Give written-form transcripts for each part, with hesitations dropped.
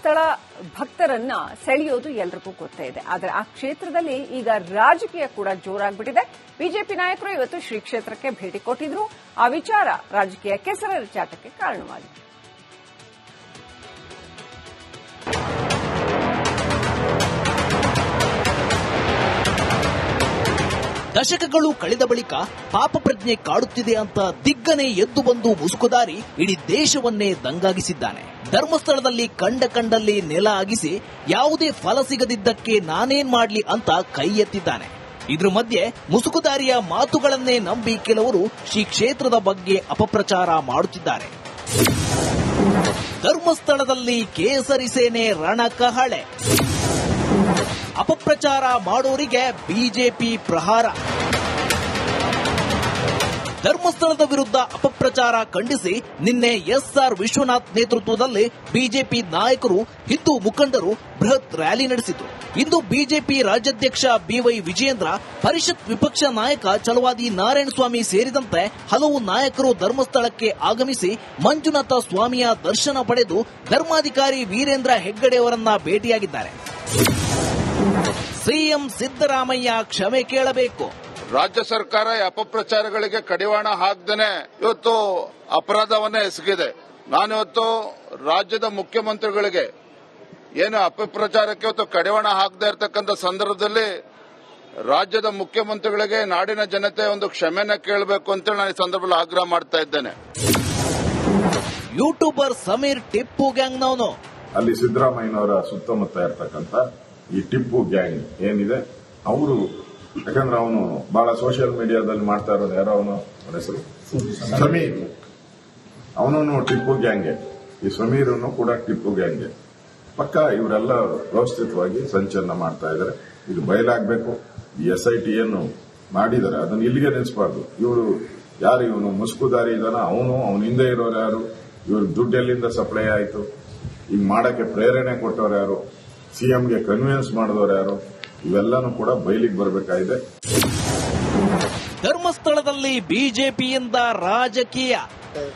ಧರ್ಮಸ್ಥಳ ಭಕ್ತರನ್ನ ಸೆಳೆಯೋದು ಎಲ್ರಿಗೂ ಗೊತ್ತೇ ಇದೆ. ಆದರೆ ಆ ಕ್ಷೇತ್ರದಲ್ಲಿ ಈಗ ರಾಜಕೀಯ ಕೂಡ ಜೋರಾಗ್ಬಿಟ್ಟಿದೆ. ಬಿಜೆಪಿ ನಾಯಕರು ಇವತ್ತು ಶ್ರೀ ಕ್ಷೇತ್ರಕ್ಕೆ ಭೇಟಿ ಕೊಟ್ಟಿದ್ರು. ಆ ವಿಚಾರ ರಾಜಕೀಯ ಕೆಸರೆರಚಾಟಕ್ಕೆ ಕಾರಣವಾಗಿದೆ. ದಶಕಗಳು ಕಳೆದ ಬಳಿಕ ಪಾಪ ಪ್ರಜ್ಞೆ ಕಾಡುತ್ತಿದೆ ಅಂತ ದಿಗ್ಗನೆ ಎದ್ದು ಬಂದು ಮುಸುಕುದಾರಿ ಇಡೀ ದೇಶವನ್ನೇ ದಂಗಾಗಿಸಿದ್ದಾನೆ. ಧರ್ಮಸ್ಥಳದಲ್ಲಿ ಕಂಡಲ್ಲಿ ನೆಲ ಅಗಿಸಿ ಯಾವುದೇ ಫಲ ಸಿಗದಿದ್ದಕ್ಕೆ ನಾನೇನ್ ಮಾಡ್ಲಿ ಅಂತ ಕೈ ಎತ್ತಿದ್ದಾನೆ. ಇದ್ರ ಮಧ್ಯೆ ಮುಸುಕುದಾರಿಯ ಮಾತುಗಳನ್ನೇ ನಂಬಿ ಕೆಲವರು ಶ್ರೀ ಕ್ಷೇತ್ರದ ಬಗ್ಗೆ ಅಪಪ್ರಚಾರ ಮಾಡುತ್ತಿದ್ದಾರೆ. ಧರ್ಮಸ್ಥಳದಲ್ಲಿ ಕೇಸರಿ ಸೇನೆ ರಣಕಹಳೆ, ಅಪಪ್ರಚಾರ ಮಾಡೋರಿಗೆ ಬಿಜೆಪಿ ಪ್ರಹಾರ. ಧರ್ಮಸ್ಥಳದ ವಿರುದ್ಧ ಅಪಪ್ರಚಾರ ಖಂಡಿಸಿ ನಿನ್ನೆ ಎಸ್ಆರ್ ವಿಶ್ವನಾಥ್ ನೇತೃತ್ವದಲ್ಲಿ ಬಿಜೆಪಿ ನಾಯಕರು, ಹಿಂದೂ ಮುಖಂಡರು ಬೃಹತ್ ರ್ಯಾಲಿ ನಡೆಸಿದರು. ಇಂದು ಬಿಜೆಪಿ ರಾಜ್ಯಾಧ್ಯಕ್ಷ ಬಿವೈ ವಿಜಯೇಂದ್ರ, ಪರಿಷತ್ ವಿಪಕ್ಷ ನಾಯಕ ಛಲವಾದಿ ನಾರಾಯಣಸ್ವಾಮಿ ಸೇರಿದಂತೆ ಹಲವು ನಾಯಕರು ಧರ್ಮಸ್ಥಳಕ್ಕೆ ಆಗಮಿಸಿ ಮಂಜುನಾಥ ಸ್ವಾಮಿಯ ದರ್ಶನ ಪಡೆದು ಧರ್ಮಾಧಿಕಾರಿ ವೀರೇಂದ್ರ ಹೆಗ್ಗಡೆ ಅವರನ್ನ ಭೇಟಿಯಾಗಿದ್ದಾರೆ. ಸಿಎಂ ಸಿದ್ದರಾಮಯ್ಯ ಕ್ಷಮೆ ಕೇಳಬೇಕು. ರಾಜ್ಯ ಸರ್ಕಾರ ಅಪಪ್ರಚಾರಗಳಿಗೆ ಕಡಿವಾಣ ಹಾಕ್ದೇನೆ ಇವತ್ತು ಅಪರಾಧವನ್ನೇ ಎಸಗಿದೆ. ನಾನಿವತ್ತು ರಾಜ್ಯದ ಮುಖ್ಯಮಂತ್ರಿಗಳಿಗೆ ಏನು ಅಪಪ್ರಚಾರಕ್ಕೆ ಇವತ್ತು ಕಡಿವಾಣ ಹಾಕದೇ ಇರತಕ್ಕಂಥ ಸಂದರ್ಭದಲ್ಲಿ ರಾಜ್ಯದ ಮುಖ್ಯಮಂತ್ರಿಗಳಿಗೆ ನಾಡಿನ ಜನತೆ ಒಂದು ಕ್ಷಮೆನ ಕೇಳಬೇಕು ಅಂತೇಳಿ ನಾನು ಈ ಸಂದರ್ಭದಲ್ಲಿ ಆಗ್ರಹ ಮಾಡ್ತಾ ಇದ್ದೇನೆ. ಯೂಟ್ಯೂಬರ್ ಸಮೀರ್ ಟಿಪ್ಪು ಗ್ಯಾಂಗ್ನವನು. ಅಲ್ಲಿ ಸಿದ್ದರಾಮಯ್ಯನವರ ಸುತ್ತಮುತ್ತ ಇರತಕ್ಕಂಥ ಈ ಟಿಪ್ಪು ಗ್ಯಾಂಗ್ ಏನಿದೆ, ಅವರು ಯಾಕಂದ್ರೆ ಅವನು ಬಹಳ ಸೋಷಿಯಲ್ ಮೀಡಿಯಾದಲ್ಲಿ ಮಾಡ್ತಾ ಇರೋದು, ಯಾರೋ ಅವನ ಹೆಸರು ಸಮೀರ್, ಅವನು ಟಿಪ್ಪು ಗ್ಯಾಂಗೆ, ಈ ಸಮೀರನು ಕೂಡ ಟಿಪ್ಪು ಗ್ಯಾಂಗೆ. ಪಕ್ಕ ಇವರೆಲ್ಲ ವ್ಯವಸ್ಥಿತವಾಗಿ ಸಂಚಲನ ಮಾಡ್ತಾ ಇದ್ದಾರೆ. ಇದು ಬಯಲಾಗಬೇಕು. ಈ SIT ಏನು ಮಾಡಿದ್ದಾರೆ ಅದನ್ನು ಇಲ್ಲಿಗೆ ನಿಲ್ಲಿಸಬಾರ್ದು. ಇವರು ಯಾರು, ಇವನು ಮುಸುಕುದಾರಿ ಇದಾನ, ಅವನ ಹಿಂದೆ ಇರೋರು ಯಾರು, ಇವ್ರ ದುಡ್ಡು ಎಲ್ಲಿಂದ ಸಪ್ಲೈ ಆಯಿತು, ಈಗ ಮಾಡಕ್ಕೆ ಪ್ರೇರಣೆ ಕೊಟ್ಟವ್ರು ಯಾರು, ಸಿಎಂಗೆ ಕನ್ವಿನ್ಸ್ ಮಾಡಿದವರು ಯಾರು, ಇವೆಲ್ಲನೂ ಕೂಡ ಬಯಲಿಗೆ ಬರಬೇಕಾಗಿದೆ. ಧರ್ಮಸ್ಥಳದಲ್ಲಿ ಬಿಜೆಪಿಯಿಂದ ರಾಜಕೀಯ.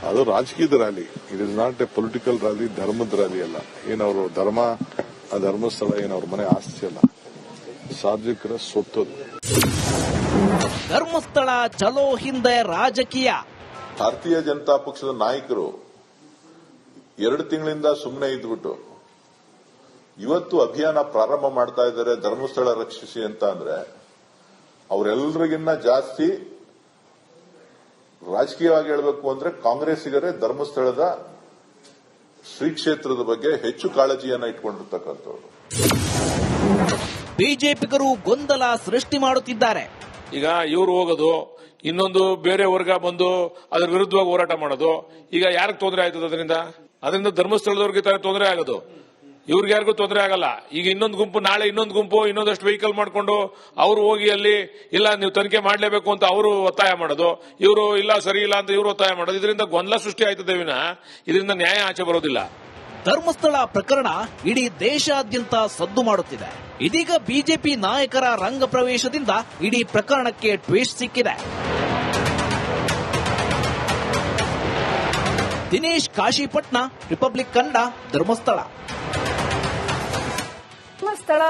ಅದು ರಾಜಕೀಯದ rally, it is not A political rally, ಧರ್ಮದ ರ್ಯಾಲಿ ಅಲ್ಲ. ಏನವರು ಧರ್ಮಸ್ಥಳ ಏನವ್ರ ಮನೆ ಆಸ್ತಿ ಅಲ್ಲ, ಸಾರ್ವಜನಿಕರ ಸೊತ್ತದು. ಧರ್ಮಸ್ಥಳ ಚಲೋ ಹಿಂದೆ ರಾಜಕೀಯ. ಭಾರತೀಯ ಜನತಾ ಪಕ್ಷದ ನಾಯಕರು 2 ತಿಂಗಳಿಂದ ಸುಮ್ಮನೆ ಇದ್ಬಿಟ್ಟು ಇವತ್ತು ಅಭಿಯಾನ ಪ್ರಾರಂಭ ಮಾಡ್ತಾ ಇದ್ದಾರೆ ಧರ್ಮಸ್ಥಳ ರಕ್ಷಿಸಿ ಅಂತ. ಅಂದ್ರೆ ಅವರೆಲ್ಲರಿಗಿನ್ನ ಜಾಸ್ತಿ ರಾಜಕೀಯವಾಗಿ ಹೇಳಬೇಕು ಅಂದ್ರೆ ಕಾಂಗ್ರೆಸ್ಸಿಗರೇ ಧರ್ಮಸ್ಥಳದ ಶ್ರೀ ಕ್ಷೇತ್ರದ ಬಗ್ಗೆ ಹೆಚ್ಚು ಕಾಳಜಿಯನ್ನ ಇಟ್ಕೊಂಡಿರ್ತಕ್ಕಂಥವ್ರು. ಬಿಜೆಪಿಗರು ಗೊಂದಲ ಸೃಷ್ಟಿ ಮಾಡುತ್ತಿದ್ದಾರೆ. ಈಗ ಇವರು ಹೋಗೋದು, ಇನ್ನೊಂದು ಬೇರೆ ವರ್ಗ ಬಂದು ಅದರ ವಿರುದ್ಧವಾಗಿ ಹೋರಾಟ ಮಾಡೋದು, ಈಗ ಯಾರಿಗೆ ತೊಂದರೆ ಆಯ್ತದ ಅದರಿಂದ ಧರ್ಮಸ್ಥಳದವ್ರಿಗೆ ತೊಂದರೆ ಆಗೋದು, ಇವ್ರಿಗೆ ಯಾರಿಗೂ ತೊಂದರೆ ಆಗಲ್ಲ. ಈಗ ಇನ್ನೊಂದು ಗುಂಪು, ನಾಳೆ ಇನ್ನೊಂದು ಗುಂಪು ಇನ್ನೊಂದಷ್ಟು ವೆಹಿಕಲ್ ಮಾಡ್ಕೊಂಡು ಅವರು ಹೋಗಿ ಅಲ್ಲಿ ಇಲ್ಲ ನೀವು ತನಿಖೆ ಮಾಡಲೇಬೇಕು ಅಂತ ಅವರು ಒತ್ತಾಯ ಮಾಡೋದು, ಇವರು ಇಲ್ಲ ಸರಿ ಇಲ್ಲ ಅಂತ ಇವರು ಒತ್ತಾಯ ಮಾಡೋದು. ಇದರಿಂದ ಗೊಂದಲ ಸೃಷ್ಟಿ ಆಯ್ತದೆ ವಿನ ಇದರಿಂದ ನ್ಯಾಯ ಆಚೆ ಬರೋದಿಲ್ಲ. ಧರ್ಮಸ್ಥಳ ಪ್ರಕರಣ ಇಡೀ ದೇಶಾದ್ಯಂತ ಸದ್ದು ಮಾಡುತ್ತಿದೆ. ಇದೀಗ ಬಿಜೆಪಿ ನಾಯಕರ ರಂಗ ಪ್ರವೇಶದಿಂದ ಇಡೀ ಪ್ರಕರಣಕ್ಕೆ ಟ್ವಿಸ್ಟ್ ಸಿಕ್ಕಿದೆ. ದಿನೇಶ್ ಕಾಶಿಪಟ್ನ, ರಿಪಬ್ಲಿಕ್ ಕನ್ನಡ, ಧರ್ಮಸ್ಥಳ. ಧರ್ಮಸ್ಥಳ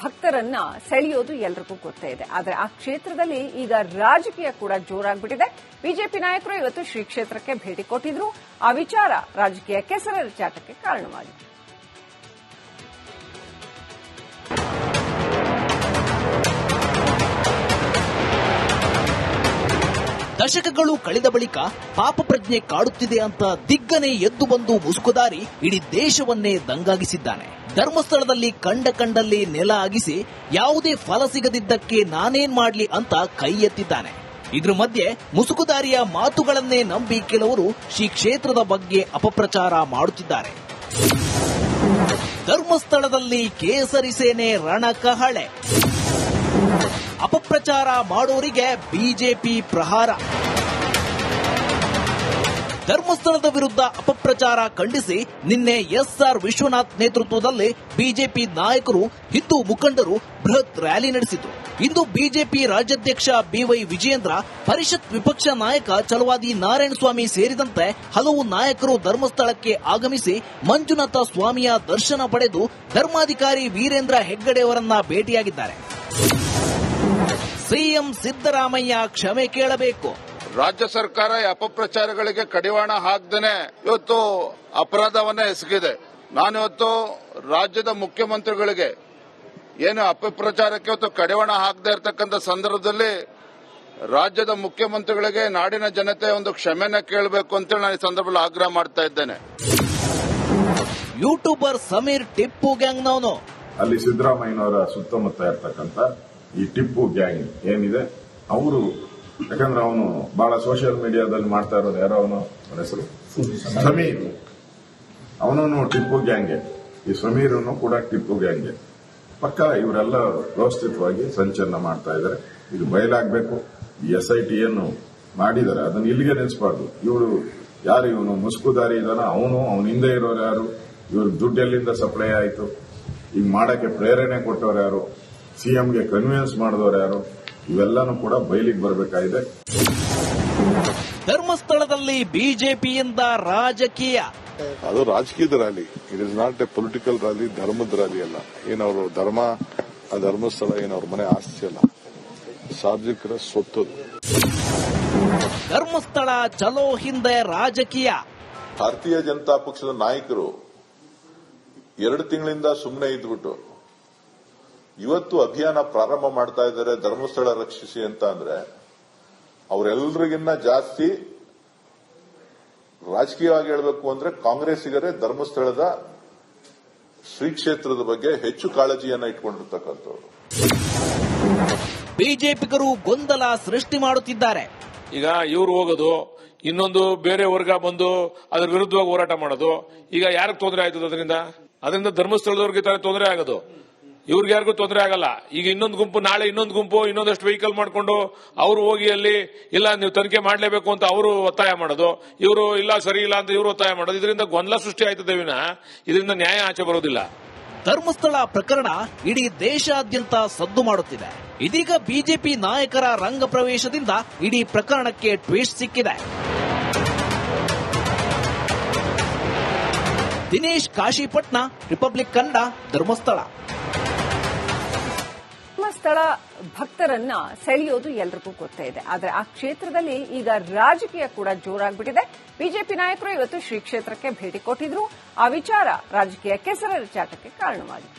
ಭಕ್ತರನ್ನ ಸೆಳೆಯೋದು ಎಲ್ರಿಗೂ ಗೊತ್ತೇ ಇದೆ. ಆದರೆ ಆ ಕ್ಷೇತ್ರದಲ್ಲಿ ಈಗ ರಾಜಕೀಯ ಕೂಡ ಜೋರಾಗ್ಬಿಟ್ಟಿದೆ. ಬಿಜೆಪಿ ನಾಯಕರು ಇವತ್ತು ಶ್ರೀ ಕ್ಷೇತ್ರಕ್ಕೆ ಭೇಟಿ ಕೊಟ್ಟಿದ್ರು. ಆ ವಿಚಾರ ರಾಜಕೀಯ ಕೆಸರೆರಚಾಟಕ್ಕೆ ಕಾರಣವಾಗಿದೆ. ದಶಕಗಳು ಕಳೆದ ಬಳಿಕ ಪಾಪ ಪ್ರಜ್ಞೆ ಕಾಡುತ್ತಿದೆ ಅಂತ ದಿಗ್ಗನೆ ಎದ್ದು ಬಂದು ಮುಸುಕುದಾರಿ ಇಡೀ ದೇಶವನ್ನೇ ದಂಗಾಗಿಸಿದ್ದಾನೆ. ಧರ್ಮಸ್ಥಳದಲ್ಲಿ ಕಂಡಲ್ಲಿ ನೆಲ ಅಗಿಸಿ ಯಾವುದೇ ಫಲ ಸಿಗದಿದ್ದಕ್ಕೆ ನಾನೇನ್ ಮಾಡ್ಲಿ ಅಂತ ಕೈ ಎತ್ತಿದ್ದಾನೆ. ಇದ್ರ ಮಧ್ಯೆ ಮುಸುಕುದಾರಿಯ ಮಾತುಗಳನ್ನೇ ನಂಬಿ ಕೆಲವರು ಶ್ರೀ ಕ್ಷೇತ್ರದ ಬಗ್ಗೆ ಅಪಪ್ರಚಾರ ಮಾಡುತ್ತಿದ್ದಾರೆ. ಧರ್ಮಸ್ಥಳದಲ್ಲಿ ಕೇಸರಿ ಸೇನೆ ರಣಕಹಳೆ, ಅಪಪ್ರಚಾರ ಮಾಡೋರಿಗೆ ಬಿಜೆಪಿ ಪ್ರಹಾರ. ಧರ್ಮಸ್ಥಳದ ವಿರುದ್ಧ ಅಪಪ್ರಚಾರ ಖಂಡಿಸಿ ನಿನ್ನೆ ಎಸ್ಆರ್ ವಿಶ್ವನಾಥ್ ನೇತೃತ್ವದಲ್ಲಿ ಬಿಜೆಪಿ ನಾಯಕರು ಹಿಂದೂ ಮುಖಂಡರು ಬೃಹತ್ ರ್ಯಾಲಿ ನಡೆಸಿದರು. ಇಂದು ಬಿಜೆಪಿ ರಾಜ್ಯಾಧ್ಯಕ್ಷ ಬಿವೈ ವಿಜಯೇಂದ್ರ, ಪರಿಷತ್ ವಿಪಕ್ಷ ನಾಯಕ ಛಲವಾದಿ ನಾರಾಯಣಸ್ವಾಮಿ ಸೇರಿದಂತೆ ಹಲವು ನಾಯಕರು ಧರ್ಮಸ್ಥಳಕ್ಕೆ ಆಗಮಿಸಿ ಮಂಜುನಾಥ ಸ್ವಾಮಿಯ ದರ್ಶನ ಪಡೆದು ಧರ್ಮಾಧಿಕಾರಿ ವೀರೇಂದ್ರ ಹೆಗ್ಗಡೆಯವರನ್ನ ಭೇಟಿಯಾಗಿದ್ದಾರೆ. ಸಿಎಂ ಸಿದ್ದರಾಮಯ್ಯ ಕ್ಷಮೆ ಕೇಳಬೇಕು. ರಾಜ್ಯ ಸರ್ಕಾರ ಅಪಪ್ರಚಾರಗಳಿಗೆ ಕಡಿವಾಣ ಹಾಕದೇನೆ ಇವತ್ತು ಅಪರಾಧವನ್ನೇ ಎಸಗಿದೆ. ನಾನಿವತ್ತು ರಾಜ್ಯದ ಮುಖ್ಯಮಂತ್ರಿಗಳಿಗೆ ಏನು ಅಪಪ್ರಚಾರಕ್ಕೆ ಇವತ್ತು ಕಡಿವಾಣ ಹಾಕದೇ ಇರತಕ್ಕಂಥ ಸಂದರ್ಭದಲ್ಲಿ ರಾಜ್ಯದ ಮುಖ್ಯಮಂತ್ರಿಗಳಿಗೆ ನಾಡಿನ ಜನತೆ ಒಂದು ಕ್ಷಮೆನ ಕೇಳಬೇಕು ಅಂತೇಳಿ ನಾನು ಈ ಸಂದರ್ಭದಲ್ಲಿ ಆಗ್ರಹ ಮಾಡ್ತಾ ಇದ್ದೇನೆ. ಯೂಟ್ಯೂಬರ್ ಸಮೀರ್ ಟಿಪ್ಪು ಗ್ಯಾಂಗ್ನವನು. ಅಲ್ಲಿ ಸಿದ್ದರಾಮಯ್ಯನವರ ಸುತ್ತಮುತ್ತ ಇರ್ತಕ್ಕಂಥ ಈ ಟಿಪ್ಪು ಗ್ಯಾಂಗ್ ಏನಿದೆ, ಅವರು ಯಾಕಂದ್ರೆ ಅವನು ಬಹಳ ಸೋಷಿಯಲ್ ಮೀಡಿಯಾದಲ್ಲಿ ಮಾಡ್ತಾ ಇರೋದು ಯಾರೋ ಅವನ ಹೆಸರು ಸಮೀರ್, ಅವನು ಟಿಪ್ಪು ಗ್ಯಾಂಗ್ಗೆ, ಈ ಸಮೀರನು ಕೂಡ ಟಿಪ್ಪು ಗ್ಯಾಂಗ್ಗೆ. ಪಕ್ಕ ಇವರೆಲ್ಲ ವ್ಯವಸ್ಥಿತವಾಗಿ ಸಂಚಲನ ಮಾಡ್ತಾ ಇದ್ದಾರೆ. ಇದು ಬಯಲಾಗಬೇಕು. ಈ SIT ಏನು ಮಾಡಿದ್ದಾರೆ ಅದನ್ನು ಇಲ್ಲಿಗೆ ನಿಲ್ಲಿಸಬಾರ್ದು. ಇವರು ಯಾರು, ಇವನು ಮುಸ್ಕುದಾರಿ ಇದಾನ, ಅವನ ಹಿಂದೆ ಇರೋರು ಯಾರು, ಇವ್ರ ದುಡ್ಡೆಲ್ಲಿಂದ ಸಪ್ಲೈ ಆಯಿತು, ಈಗ ಮಾಡಕ್ಕೆ ಪ್ರೇರಣೆ ಕೊಟ್ಟವ್ರು ಯಾರು, ಸಿಎಂಗೆ ಕನ್ವಿನ್ಸ್ ಮಾಡಿದವರು ಯಾರು, ಇವೆಲ್ಲನೂ ಕೂಡ ಬಯಲಿಗೆ ಬರಬೇಕಾಗಿದೆ. ಧರ್ಮಸ್ಥಳದಲ್ಲಿ ಬಿಜೆಪಿಯಿಂದ ರಾಜಕೀಯ. ಅದು ರಾಜಕೀಯದ rally. It is not A political rally, ಧರ್ಮದ ರ್ಯಾಲಿ ಅಲ್ಲ. ಏನವರು ಆ ಧರ್ಮಸ್ಥಳ ಏನವ್ರ ಮನೆ ಆಸ್ತಿ ಅಲ್ಲ, ಸಾರ್ವಜನಿಕರ ಸ್ವತ್ತು. ಧರ್ಮಸ್ಥಳ ಚಲೋ ಹಿಂದೆ ರಾಜಕೀಯ. ಭಾರತೀಯ ಜನತಾ ಪಕ್ಷದ ನಾಯಕರು 2 ತಿಂಗಳಿಂದ ಸುಮ್ಮನೆ ಇದ್ಬಿಟ್ಟು ಇವತ್ತು ಅಭಿಯಾನ ಪ್ರಾರಂಭ ಮಾಡ್ತಾ ಇದ್ದಾರೆ ಧರ್ಮಸ್ಥಳ ರಕ್ಷಿಸಿ ಅಂತ. ಅಂದ್ರೆ ಅವರೆಲ್ಲರಿಗಿನ್ನ ಜಾಸ್ತಿ ರಾಜಕೀಯವಾಗಿ ಹೇಳಬೇಕು ಅಂದ್ರೆ ಕಾಂಗ್ರೆಸ್ಸಿಗರೇ ಧರ್ಮಸ್ಥಳದ ಶ್ರೀ ಕ್ಷೇತ್ರದ ಬಗ್ಗೆ ಹೆಚ್ಚು ಕಾಳಜಿಯನ್ನ ಇಟ್ಕೊಂಡಿರ್ತಕ್ಕಂಥವ್ರು. ಬಿಜೆಪಿಗರು ಗೊಂದಲ ಸೃಷ್ಟಿ ಮಾಡುತ್ತಿದ್ದಾರೆ. ಈಗ ಇವ್ರು ಹೋಗೋದು, ಇನ್ನೊಂದು ಬೇರೆ ವರ್ಗ ಬಂದು ಅದ್ರ ವಿರುದ್ಧವಾಗಿ ಹೋರಾಟ ಮಾಡೋದು, ಈಗ ಯಾರಿಗೆ ತೊಂದರೆ ಆಯ್ತದ ಅದರಿಂದ ಧರ್ಮಸ್ಥಳದವ್ರಿಗೆ ತೊಂದರೆ ಆಗೋದು, ಇವ್ರಿಗೆ ಯಾರಿಗೂ ತೊಂದರೆ ಆಗಲ್ಲ. ಈಗ ಇನ್ನೊಂದು ಗುಂಪು, ನಾಳೆ ಇನ್ನೊಂದು ಗುಂಪು ಇನ್ನೊಂದಷ್ಟು ವೆಹಿಕಲ್ ಮಾಡ್ಕೊಂಡು ಅವರು ಹೋಗಿ ಅಲ್ಲಿ ಇಲ್ಲ ನೀವು ತನಿಖೆ ಮಾಡಲೇಬೇಕು ಅಂತ ಅವರು ಒತ್ತಾಯ ಮಾಡೋದು, ಇವರು ಇಲ್ಲ ಸರಿ ಇಲ್ಲ ಅಂತ ಇವರು ಒತ್ತಾಯ ಮಾಡೋದು. ಇದರಿಂದ ಗೊಂದಲ ಸೃಷ್ಟಿ ಆಯ್ತದೆ ವಿನ ಇದರಿಂದ ನ್ಯಾಯ ಆಚೆ ಬರೋದಿಲ್ಲ. ಧರ್ಮಸ್ಥಳ ಪ್ರಕರಣ ಇಡೀ ದೇಶಾದ್ಯಂತ ಸದ್ದು ಮಾಡುತ್ತಿದೆ. ಇದೀಗ ಬಿಜೆಪಿ ನಾಯಕರ ರಂಗ ಪ್ರವೇಶದಿಂದ ಇಡೀ ಪ್ರಕರಣಕ್ಕೆ ಟ್ವಿಸ್ಟ್ ಸಿಕ್ಕಿದೆ. ದಿನೇಶ್ ಕಾಶಿಪಟ್ನ, ರಿಪಬ್ಲಿಕ್ ಕನ್ನಡ, ಧರ್ಮಸ್ಥಳ. ಧರ್ಮಸ್ಥಳ ಭಕ್ತರನ್ನ ಸೆಳೆಯೋದು ಎಲ್ರಿಗೂ ಗೊತ್ತೇ ಇದೆ. ಆದರೆ ಆ ಕ್ಷೇತ್ರದಲ್ಲಿ ಈಗ ರಾಜಕೀಯ ಕೂಡ ಜೋರಾಗ್ಬಿಟ್ಟಿದೆ. ಬಿಜೆಪಿ ನಾಯಕರು ಇವತ್ತು ಶ್ರೀ ಕ್ಷೇತ್ರಕ್ಕೆ ಭೇಟಿ ಕೊಟ್ಟಿದ್ರು. ಆ ವಿಚಾರ ರಾಜಕೀಯ ಕೆಸರೆರಚಾಟಕ್ಕೆ ಕಾರಣವಾಗಿದೆ.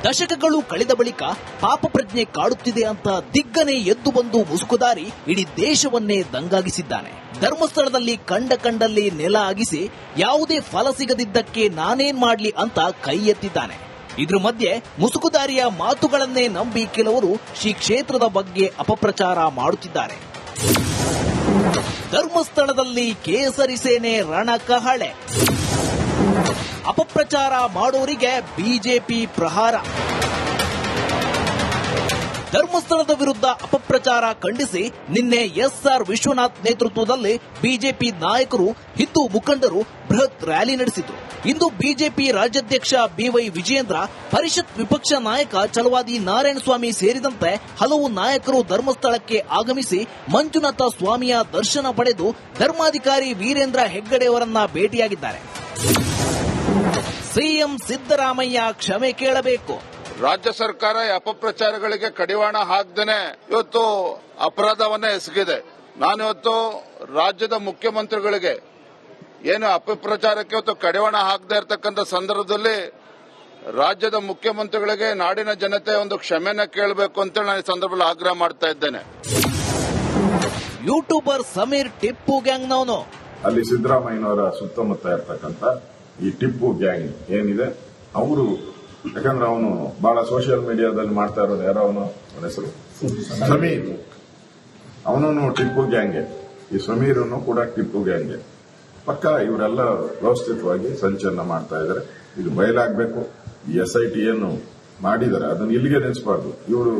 ದಶಕಗಳು ಕಳೆದ ಬಳಿಕ ಪಾಪ ಪ್ರಜ್ಞೆ ಕಾಡುತ್ತಿದೆ ಅಂತ ದಿಗ್ಗನೆ ಎದ್ದು ಬಂದು ಮುಸುಕುದಾರಿ ಇಡೀ ದೇಶವನ್ನೇ ದಂಗಾಗಿಸಿದ್ದಾನೆ. ಧರ್ಮಸ್ಥಳದಲ್ಲಿ ಕಂಡಲ್ಲಿ ನೆಲ ಅಗಿಸಿ ಯಾವುದೇ ಫಲ ಸಿಗದಿದ್ದಕ್ಕೆ ನಾನೇನ್ ಮಾಡ್ಲಿ ಅಂತ ಕೈ ಎತ್ತಿದ್ದಾನೆ. ಇದ್ರ ಮಧ್ಯೆ ಮುಸುಕುದಾರಿಯ ಮಾತುಗಳನ್ನೇ ನಂಬಿ ಕೆಲವರು ಶ್ರೀ ಕ್ಷೇತ್ರದ ಬಗ್ಗೆ ಅಪಪ್ರಚಾರ ಮಾಡುತ್ತಿದ್ದಾರೆ. ಧರ್ಮಸ್ಥಳದಲ್ಲಿ ಕೇಸರಿ ಸೇನೆ ರಣಕಹಳೆ. ಅಪಪ್ರಚಾರ ಮಾಡೋರಿಗೆ ಬಿಜೆಪಿ ಪ್ರಹಾರ. ಧರ್ಮಸ್ಥಳದ ವಿರುದ್ಧ ಅಪಪ್ರಚಾರ ಖಂಡಿಸಿ ನಿನ್ನೆ ಎಸ್ಆರ್ ವಿಶ್ವನಾಥ್ ನೇತೃತ್ವದಲ್ಲಿ ಬಿಜೆಪಿ ನಾಯಕರು ಹಿಂದೂ ಮುಖಂಡರು ಬೃಹತ್ ರ್ಯಾಲಿ ನಡೆಸಿದರು. ಇಂದು ಬಿಜೆಪಿ ರಾಜ್ಯಾಧ್ಯಕ್ಷ ಬಿವೈ ವಿಜಯೇಂದ್ರ, ಪರಿಷತ್ ವಿಪಕ್ಷ ನಾಯಕ ಛಲವಾದಿ ನಾರಾಯಣಸ್ವಾಮಿ ಸೇರಿದಂತೆ ಹಲವು ನಾಯಕರು ಧರ್ಮಸ್ಥಳಕ್ಕೆ ಆಗಮಿಸಿ ಮಂಜುನಾಥ ಸ್ವಾಮಿಯ ದರ್ಶನ ಪಡೆದು ಧರ್ಮಾಧಿಕಾರಿ ವೀರೇಂದ್ರ ಹೆಗ್ಗಡೆಯವರನ್ನ ಭೇಟಿಯಾಗಿದ್ದಾರೆ. ಸಿಎಂ ಸಿದ್ದರಾಮಯ್ಯ ಕ್ಷಮೆ ಕೇಳಬೇಕು. ರಾಜ್ಯ ಸರ್ಕಾರ ಅಪಪ್ರಚಾರಗಳಿಗೆ ಕಡಿವಾಣ ಹಾಕದೇನೆ ಇವತ್ತು ಅಪರಾಧವನ್ನೇ ಎಸಗಿದೆ. ನಾನಿವತ್ತು ರಾಜ್ಯದ ಮುಖ್ಯಮಂತ್ರಿಗಳಿಗೆ ಏನು ಅಪಪ್ರಚಾರಕ್ಕೆ ಇವತ್ತು ಕಡಿವಾಣ ಹಾಕದೇ ಇರತಕ್ಕಂಥ ಸಂದರ್ಭದಲ್ಲಿ ರಾಜ್ಯದ ಮುಖ್ಯಮಂತ್ರಿಗಳಿಗೆ ನಾಡಿನ ಜನತೆ ಒಂದು ಕ್ಷಮೆನ ಕೇಳಬೇಕು ಅಂತೇಳಿ ನಾನು ಈ ಸಂದರ್ಭದಲ್ಲಿ ಆಗ್ರಹ ಮಾಡ್ತಾ ಇದ್ದೇನೆ. ಯೂಟ್ಯೂಬರ್ ಸಮೀರ್ ಟಿಪ್ಪು ಗ್ಯಾಂಗ್ನವನು. ಅಲ್ಲಿ ಸಿದ್ದರಾಮಯ್ಯನವರ ಸುತ್ತಮುತ್ತ ಇರ್ತಕ್ಕಂಥ ಈ ಟಿಪ್ಪು ಗ್ಯಾಂಗ್ ಏನಿದೆ, ಅವರು ಯಾಕಂದ್ರೆ ಅವನು ಬಹಳ ಸೋಷಿಯಲ್ ಮೀಡಿಯಾದಲ್ಲಿ ಮಾಡ್ತಾ ಇರೋದು ಯಾರೋ ಅವನ ಹೆಸರು ಸಮೀರ್, ಅವನು ಟಿಪ್ಪು ಗ್ಯಾಂಗ್ಗೆ, ಈ ಸಮೀರನು ಕೂಡ ಟಿಪ್ಪು ಗ್ಯಾಂಗ್ಗೆ. ಪಕ್ಕ ಇವರೆಲ್ಲ ವ್ಯವಸ್ಥಿತವಾಗಿ ಸಂಚಲನ ಮಾಡ್ತಾ ಇದ್ದಾರೆ. ಇದು ಬಯಲಾಗಬೇಕು. ಈ SIT ಏನು ಮಾಡಿದ್ದಾರೆ. ಅದನ್ನ ಇಲ್ಲಿಗೆ ನಿಲ್ಲಿಸಬಾರ್ದು. ಇವರು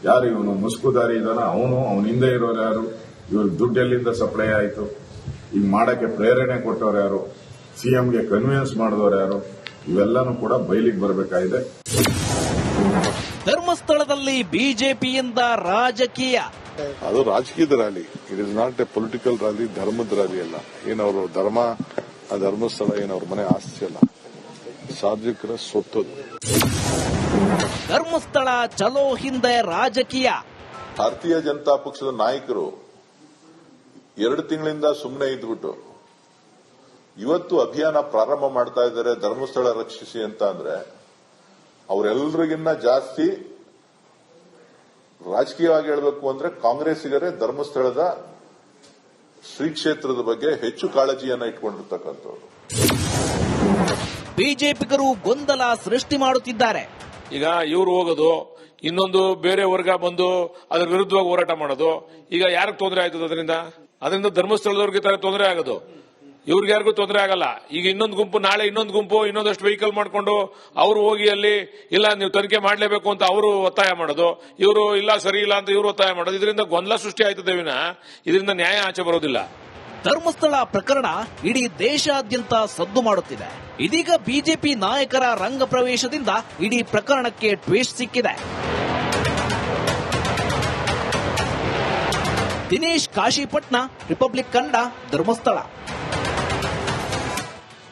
ಯಾರು, ಇವನು ಮುಸ್ಕುದಾರಿ ಇದಾನ, ಅವನು ಅವನ ಹಿಂದೆ ಇರೋರು ಯಾರು, ಇವ್ರ ದುಡ್ಡು ಎಲ್ಲಿಂದ ಸಪ್ಲೈ ಆಯ್ತು, ಈಗ ಮಾಡಕ್ಕೆ ಪ್ರೇರಣೆ ಕೊಟ್ಟವ್ರು ಯಾರು, ಸಿಎಂಗೆ ಕನ್ವಿನ್ಸ್ ಮಾಡಿದವರು ಯಾರು, ಇವೆಲ್ಲಾನು ಕೂಡ ಬಯಲಿಗೆ ಬರಬೇಕಾಗಿದೆ. ಧರ್ಮಸ್ಥಳದಲ್ಲಿ ಬಿಜೆಪಿಯಿಂದ ರಾಜಕೀಯ. ಅದು ರಾಜಕೀಯದ rally. It is not A political rally, ಧರ್ಮದ ರ್ಯಾಲಿ ಅಲ್ಲ. ಏನವರು ಆ ಧರ್ಮಸ್ಥಳ ಏನವ್ರ ಮನೆ ಆಸ್ತಿ ಅಲ್ಲ, ಸಾರ್ವಜನಿಕರ ಸ್ವತ್ತು. ಧರ್ಮಸ್ಥಳ ಚಲೋ ಹಿಂದೆ ರಾಜಕೀಯ. ಭಾರತೀಯ ಜನತಾ ಪಕ್ಷದ ನಾಯಕರು 2 ತಿಂಗಳಿಂದ ಸುಮ್ಮನೆ ಇದ್ಬಿಟ್ಟು ಇವತ್ತು ಅಭಿಯಾನ ಪ್ರಾರಂಭ ಮಾಡ್ತಾ ಇದ್ದಾರೆ ಧರ್ಮಸ್ಥಳ ರಕ್ಷಿಸಿ ಅಂತ. ಅಂದ್ರೆ ಅವರೆಲ್ಲರಿಗಿನ್ನ ಜಾಸ್ತಿ ರಾಜಕೀಯವಾಗಿ ಹೇಳಬೇಕು ಅಂದ್ರೆ ಕಾಂಗ್ರೆಸ್ಸಿಗರೇ ಧರ್ಮಸ್ಥಳದ ಶ್ರೀ ಕ್ಷೇತ್ರದ ಬಗ್ಗೆ ಹೆಚ್ಚು ಕಾಳಜಿಯನ್ನ ಇಟ್ಕೊಂಡಿರ್ತಕ್ಕಂಥವ್ರು. ಬಿಜೆಪಿಗರು ಗೊಂದಲ ಸೃಷ್ಟಿ ಮಾಡುತ್ತಿದ್ದಾರೆ. ಈಗ ಇವ್ರು ಹೋಗೋದು, ಇನ್ನೊಂದು ಬೇರೆ ವರ್ಗ ಬಂದು ಅದ್ರ ವಿರುದ್ಧವಾಗಿ ಹೋರಾಟ ಮಾಡೋದು, ಈಗ ಯಾರಿಗೆ ತೊಂದರೆ ಆಯ್ತದ ಅದರಿಂದ ಧರ್ಮಸ್ಥಳದವ್ರಿಗೆ ತೊಂದರೆ ಆಗೋದು, ಇವ್ರಿಗೆ ಯಾರಿಗೂ ತೊಂದರೆ ಆಗಲ್ಲ. ಈಗ ಇನ್ನೊಂದು ಗುಂಪು, ನಾಳೆ ಇನ್ನೊಂದು ಗುಂಪು ಇನ್ನೊಂದಷ್ಟು ವೆಹಿಕಲ್ ಮಾಡ್ಕೊಂಡು ಅವರು ಹೋಗಿ ಅಲ್ಲಿ ಇಲ್ಲ ನೀವು ತನಿಖೆ ಮಾಡಲೇಬೇಕು ಅಂತ ಅವರು ಒತ್ತಾಯ ಮಾಡೋದು, ಇವರು ಇಲ್ಲ ಸರಿ ಇಲ್ಲ ಅಂತ ಇವರು ಒತ್ತಾಯ ಮಾಡೋದು. ಇದರಿಂದ ಗೊಂದಲ ಸೃಷ್ಟಿ ಆಯ್ತದೆ ವಿನ ಇದರಿಂದ ನ್ಯಾಯ ಆಚೆ ಬರೋದಿಲ್ಲ. ಧರ್ಮಸ್ಥಳ ಪ್ರಕರಣ ಇಡೀ ದೇಶಾದ್ಯಂತ ಸದ್ದು ಮಾಡುತ್ತಿದೆ. ಇದೀಗ ಬಿಜೆಪಿ ನಾಯಕರ ರಂಗ ಪ್ರವೇಶದಿಂದ ಇಡೀ ಪ್ರಕರಣಕ್ಕೆ ಟ್ವಿಸ್ಟ್ ಸಿಕ್ಕಿದೆ. ದಿನೇಶ್ ಕಾಶಿಪಟ್ನ, ರಿಪಬ್ಲಿಕ್ ಕನ್ನಡ, ಧರ್ಮಸ್ಥಳ.